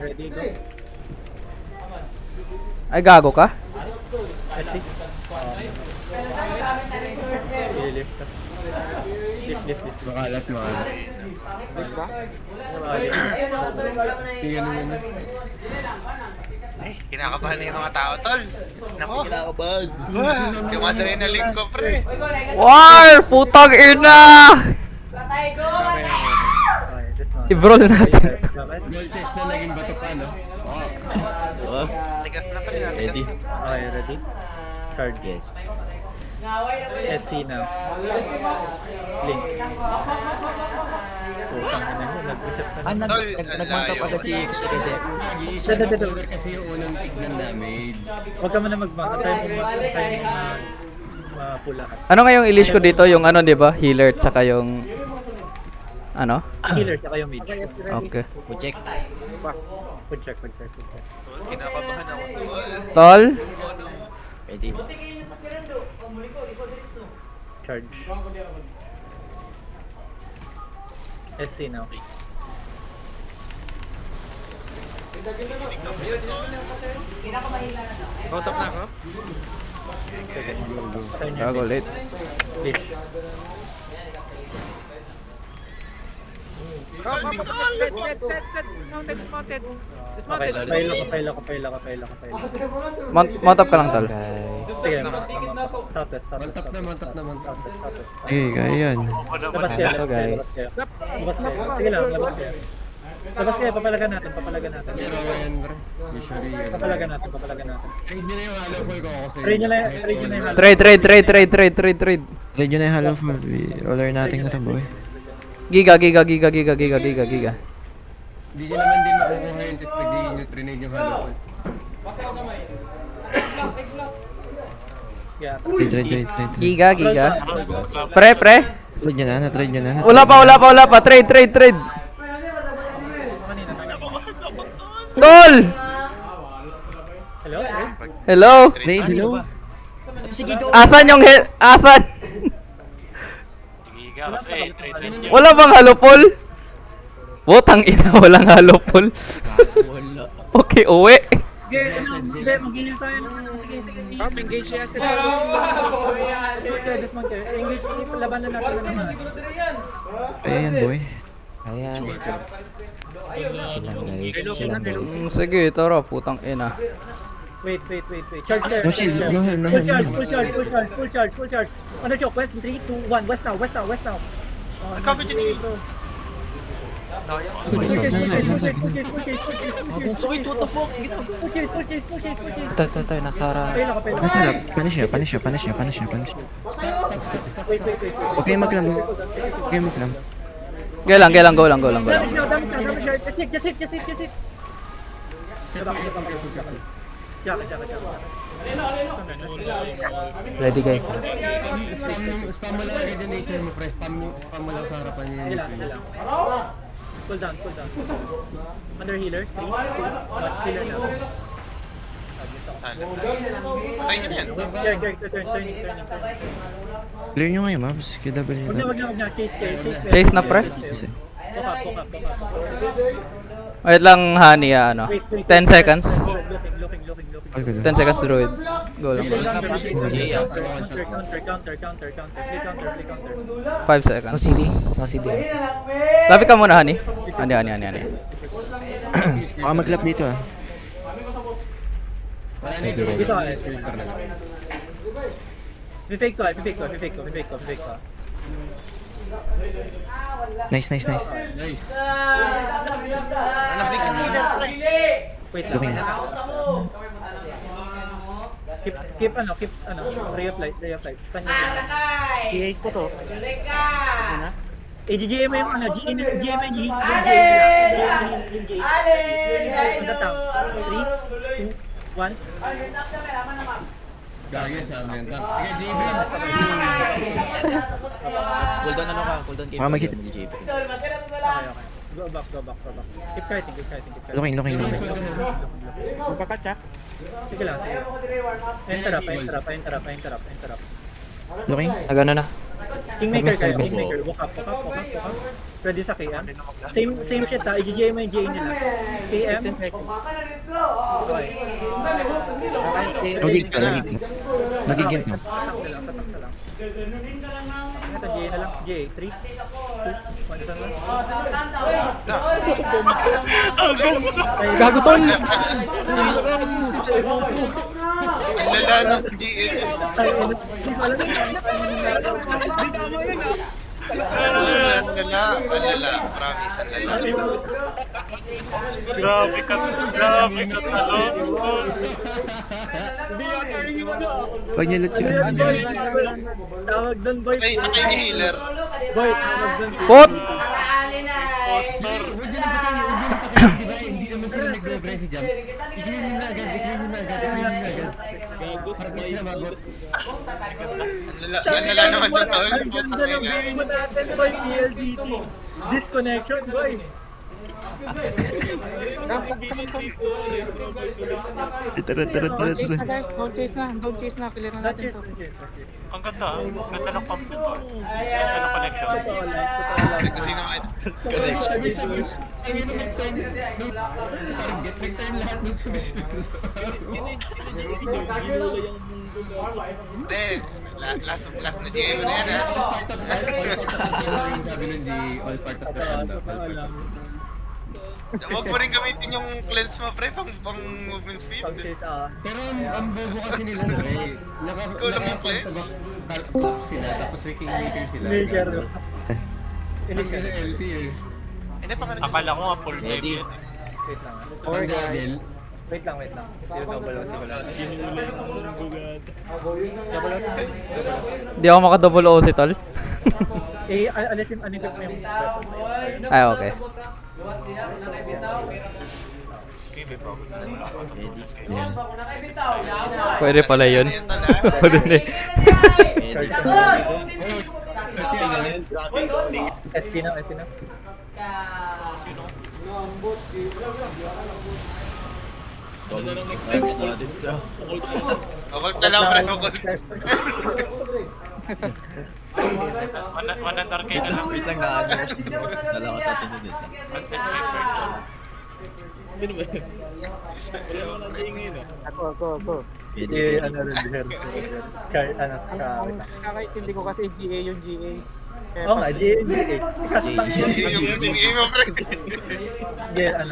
Ready, go. Ay, gago ka? Lift ka. Lift. Makalat. Lift ba? Tingnan mo na. Ay, kinakabahan na yung mga tao, tol. Naku, Kinakabahan. yung adrenaline ko, pre. War! Putang ina! I-brawl natin. Gold chest na naging bato pa, no? Oh, Tigas na pala. ready? Okay, ready? Card. Yes. SC now. Link. Putang ina mo, nag-reset ka na. Nagmanta pa siya si Shredder. Shadow Powder kasi yung unang pick ng damage. Huwag ka muna mag-bank. Try mo mapulahan. Ano nga yung ilish ko dito? Yung ano, di ba? Healer, tsaka yung... Ano? Healer, saka yung mage. Okay. Check. Good check. Kinakabahan ako, tol. Tol? Ready? Charge. SC now. Bottom na ako? Gago, late. Lift. Okay, pailo ka. Mount up ka lang, tol. Sige, southwest. Mantap na. Okay, kaya yan. Labas kayo, labas kayo. Sige lang, labas kayo. Labas kayo, papalagan natin. Pero yan, bro. Usually yan. Papalagan natin. Trade nyo na yung hollow full ko kasi. Trade nyo na yung halo. Trade. Trade nyo na yung hollow full. All or nothing na to, boy. Giga. Hindi nyo naman din makukuha yun tapos pag di nyo trinade yung hollow full. Yeah. Trade. Giga. Pre. Trade nyo na. Wala pa. Trade. Tol! Hello? Trade, hello? Sige, go! Asan yung asan? Giga kasi, trade. Wala bang halopol? Putang ina, walang halopol. Wala. Okay, uwi. Sige, mag-heal tayo naman. Sige. Engage siya sa English, laban na natin naman. Ayan, boy. Ayan. Chilang guys. Sige, tara, putang ina. Wait. Charge there. No shield, no heal. Full charge. Ano choke? West, 3, 2, 1. West now. Nagkabit yun eh. Wait, what the fuck? Push it. Ito, nasa harap. Nasa harap. Punish siya. Wait. Okay, maglam. Gailang, go lang. Damage now. Just hit. Ready guys. Spam mo lang agad yung nature mo, pre. Spam mo lang sa harapan niya. Ilang. Cool down. Under healer. 3, 2, 1. Healer now. Patay nyo yan. Turning. Clear nyo ngayon, Mabs. QW Huwag na. na. Chase. Chase na, pre. Poke up. Wait lang, honey, ano. 10 seconds. Looking. All good. 10 seconds, druid. Go lang. Counter. Play counter. 5 seconds. No CD. Lapit ka muna, honey. Ani. Baka maglap dito, ah. Wala na yung Dito, sensor na lang. Fake ko. Nice. Nice. Wait lang. Looking. Keep ray of light. Saan yun? I-8 ko to. GGM yung GGM yung on the top. 3, 2, 1. Gagawin sa amin. Sige, JB. Cooldown ano ka? Cooldown game. Baka mag-hit. Okay. Go back. Keep kiting. Looking. Magkakat siya. Sige lang. Enter up. Looking. Nagano na. Kingmaker kayo, Service. Kingmaker. Walk up. Ready sa KM. Same shit ha, i-GJ mo yung GA nila. KM. 10 seconds. Okay. Nagig ka. Nagiging ka. Tatak na lang. Ito, GA na lang. GA, 3, 2, 1, na lang. Gago tol! Ang lala ng GS. Ang lala. Promise, ang lala. Grabe ka talo. Pag nilut yun. Tawag doon, boy. Patay ni healer. Boy, tawag doon. Pot! Hindi naman sila nagre-press si Jam. I-clean nyo na agad. Para di sila magot. Ang lala naman ng tol. Ang ganda ng game mo natin, boy. ELDT. Disconnection, boy. Tara. Don't chase na. Clear na natin to. Ang ganda. Ganda ng pump nito. Ganda ng connection. Kasi naman. Ang ino nag-time. Nag-time lahat ng submission. Last na GA mo na yan ha. Sabi ng G, all part of the fun. Huwag mo rin gamitin yung cleanse mo pre, pang movement speed. Pero ang bobo kasi nila, pre. Naka-flip sila, tapos may kingmaker sila. Major. Inig ka sa LP eh. Hindi pa ka Akala ko nga full game yun. Wait lang. Ang Daniel. Wait lang. Yung double OC ko lang. Double OC. Di ako maka-double OC tol. Alisin mo yung weapon. Ay, okay. Okay, may problem. Yan. Pwede pala yun. Pwede na eh. SP na. Huwag na lang pre, huwag. Manang arcade na lang. Wait lang na ano ko siya. Sala ka sa sunod ito. Mag-escape virtual. Pwede. Kahit Kakaintindi ko kasi GA yung GA. Oo nga, GA. Yung GA mo pre. GA,